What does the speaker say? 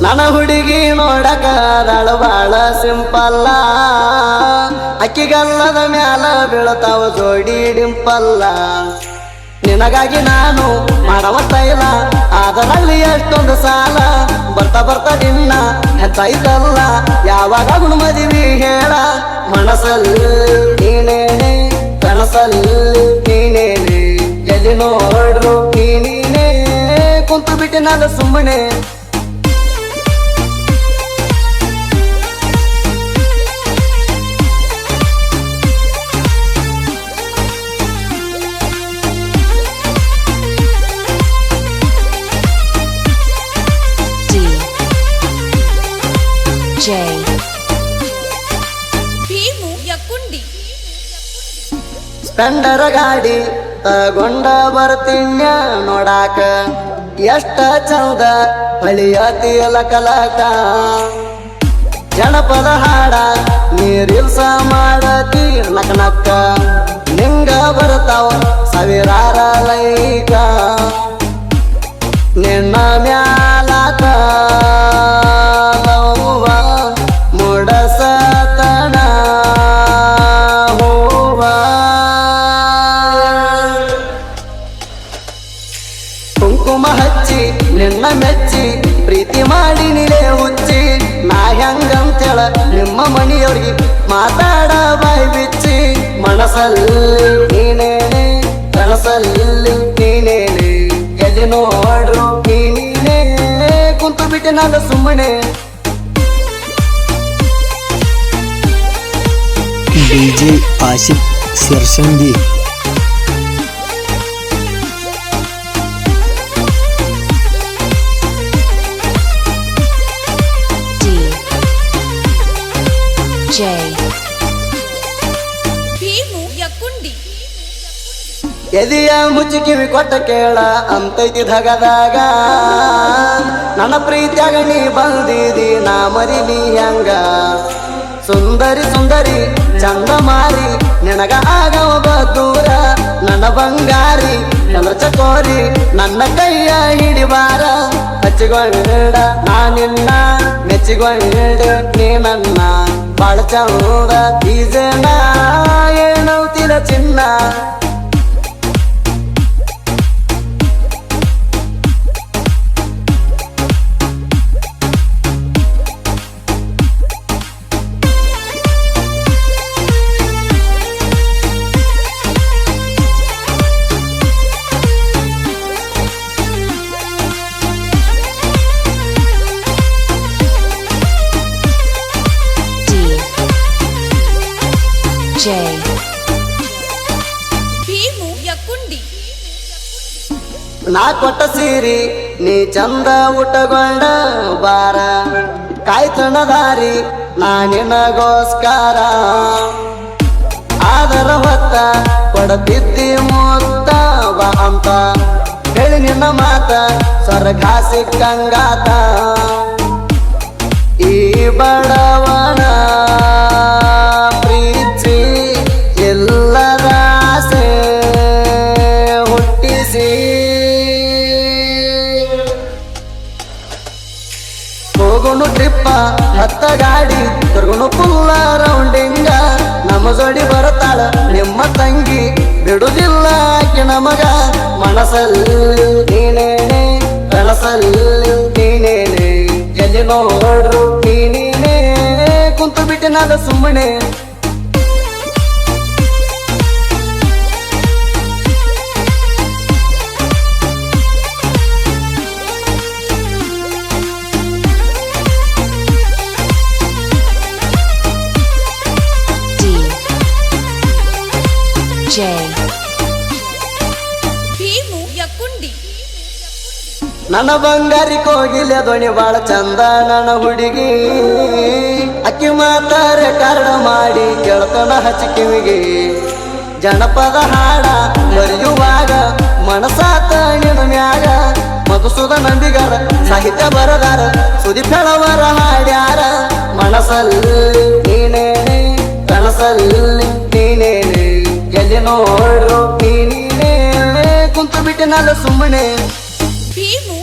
ನನ್ನ ಹುಡುಗಿ ನೋಡಕ ಅದಾಳ ಬಾಳ ಸಿಂಪಲ್ಲ, ಅಕ್ಕಿಗಲ್ಲದ ಮ್ಯಾಲ ಬೀಳತಾವ ಜೋಡಿ ಡಿಂಪಲ್ಲ. ನಿನಗಾಗಿ ನಾನು ಮಾಡವ ತೈಲ, ಅದರಲ್ಲಿ ಎಷ್ಟೊಂದು ಸಾಲ. ಬರ್ತಾ ಬರ್ತಾ ನಿನ್ನ ಹೆಚ್ಚಾಯ್ತಲ್ಲ, ಯಾವಾಗ ಮದುವೆ ಹೇಳ. ಮನಸ್ಸಲ್ಲಿ ನೀನೇನೆ, ಕನಸಲ್ಲಿ ನೀನೇನೆ, ಎಲ್ಲಿ ನೋಡ್ರು ನೀನೇ. ಕುಂತು ಬಿಟ್ಟಿನಲ್ಲ ಸುಮ್ಮನೆ, ಭೀಮು ಯಕ್ಕುಂಡಿ. ಸ್ಪೆಂಡರ್ ಗಾಡಿ ತಗೊಂಡ ಬರ್ತೀನ್ಯ ನೋಡಾಕ, ಎಷ್ಟ ಚಂದ ಹೊಳಿಯತಿ ಲಕಲಕ. ಜನಪದ ಹಾಡ ನೀರಿಲ್ಸ ಮಾಡತಿ ನಕನಕ್ಕ, ನಿಂಗ ಬರ್ತಾವ ಸಾವಿರಾರ ಲೈಕ. ನಿನ್ನ ಮ್ಯಾಲಾಕ ಮುಡಸತನ ಹೂವ. ಕುಂಕುಮ ಹಚ್ಚಿ ನಿನ್ನ ಮೆಚ್ಚಿ, ಪ್ರೀತಿ ಮಾಡಿ ನಿಲೇ ಹುಚ್ಚಿ. ನಾ ಹೆಂಗಂತೇಳ ನಿಮ್ಮ ಮನೆಯವ್ರಿಗೆ ಮಾತಾಡ ಬಾಯಿ ಬಿಚ್ಚಿ. ಮನಸ್ಸಲ್ಲಿ ನೀನೇನೆ, ಕನಸಲ್ಲಿ ನೀನೇನೆ, ಎಲ್ಲಿ ನೋಡ್ರು ನೀನೇ. ಕುಂತು ಬಿಟ್ಟೆ ನಾನು ಸುಮ್ಮನೆ. DJ ಆಸಿಫ್ ಸಿರ್ಸಂಗಿ. ಭೀಮು ಯಕ್ಕುಂಡಿ. ಎದೆಯ ಮುಚ್ಚಿ ಕಿವಿ ಕೊಟ್ಟ ಕೇಳ ಅಂತೈತಿ ಧಗದಾಗ. ನನ್ನ ಪ್ರೀತಿಯಾಗ ನೀ ಬಂದಿದಿ, ನಾ ಮರಿಲಿ ಹೆಂಗ. ಸುಂದರಿ ಸುಂದರಿ ಚಂದ ಮಾರಿ, ನಿನಗ ಆಗವ ದೂರ. ನನ್ನ ಬಂಗಾರಿ ಚಂದ್ರ ಚಕೋರಿ, ನನ್ನ ಕೈಯ ಹಿಡಿಬಾರ. ಹಚ್ಚಿಕೊಂಡ ನಾ ನಿನ್ನ, ಮೆಚ್ಚಿಕೊಂಡ ನೀ ನನ್ನ. ಬಾಳ ಚಂದ ಈ ಜನ ಏನೌತಿನ ಚಿನ್ನ. ಭೀಮು ಯಕ್ಕುಂಡಿ. ನಾ ಕೊಟ್ಟ ಸೀರಿ ನೀ ಚಂದ ಉಟ್ಟಗೊಂಡ ಬಾರ. ಕಾಯ್ತನ ದಾರಿ ನಾ ನಿನಗೋಸ್ಕರ, ಆದರ ಹೊತ್ತ ಕೊಡತಿದ್ದಿ ಮುತ್ತ ಬಾ ಅಂತ. ಹೇಳಿ ನಿನ್ನ ಮಾತ ಸ್ವರ್ಗ ಸಿಕ್ಕಂಗಾತ. ಈ ಬಡವನ ಪ್ರೀತಿ ಎಲ್ಲರ ಆಸೆ ಹುಟ್ಟಿಸಿ. ಹೋಗುನು ಟ್ರಿಪ್ಪ ಹತ್ತ ಗಾಡಿ, ತಿರ್ಗುನು ಫುಲ್ಲ ರೌಂಡಿಂಗ. ನಮ್ಮ ಜೋಡಿ ಬರುತ್ತಾಳ ನಿಮ್ಮ ತಂಗಿ, ಬಿಡುದಿಲ್ಲ ಆಕೆ ನಮಗ. ಮನಸ್ಸಲ್ಲಿ ನೀನೇನೆ, ಕನಸಲ್ಲಿ ನೀನೇನೆ, ಎಲ್ಲಿ ನೋಡ್ರು ನೀನೇ. ಕುಂತು ಬಿಟ್ಟಿನಾದ ಸುಮ್ಮನೆ. ಭೀಮು ಯಕ್ಕುಂಡಿ. ನನ್ನ ಬಂಗಾರಿ ಕೋಗಿಲೆ ಧ್ವನಿ ಬಾಳ ಚಂದ ನನ್ನ ಹುಡುಗಿ. ಅಕ್ಕಿ ಮಾತಾರ ಕಾರಣ ಮಾಡಿ ಕೇಳ್ತಾನ ಹಚ್ಚಿ ಕಿವಿಗೆ. ಜನಪದ ಹಾಡ ಬರೆಯುವಾಗ ಮನಸಾತ ನಿನ್ನ ಮ್ಯಾಗ. ಮಧುಸೂದ ನಂದಿಗಾರ ಸಾಹಿತ್ಯ ಬರದಾರ, ಸುದೀಪ್ ಹೇಳವರ ಹಾಡ್ಯಾರ. ಮನಸ್ಸಲ್ಲಿ ನೀನೇನೆ, ಕನಸಲ್ಲಿ ನೀನೇನೆ, ಎಲ್ಲಿ ನೋಡ್ರು ನೀನೇ. ಕುಂತು ಬಿಟ್ಟಿನಲ್ಲ ಸುಮ್ಮನೆ. ಭೀಮು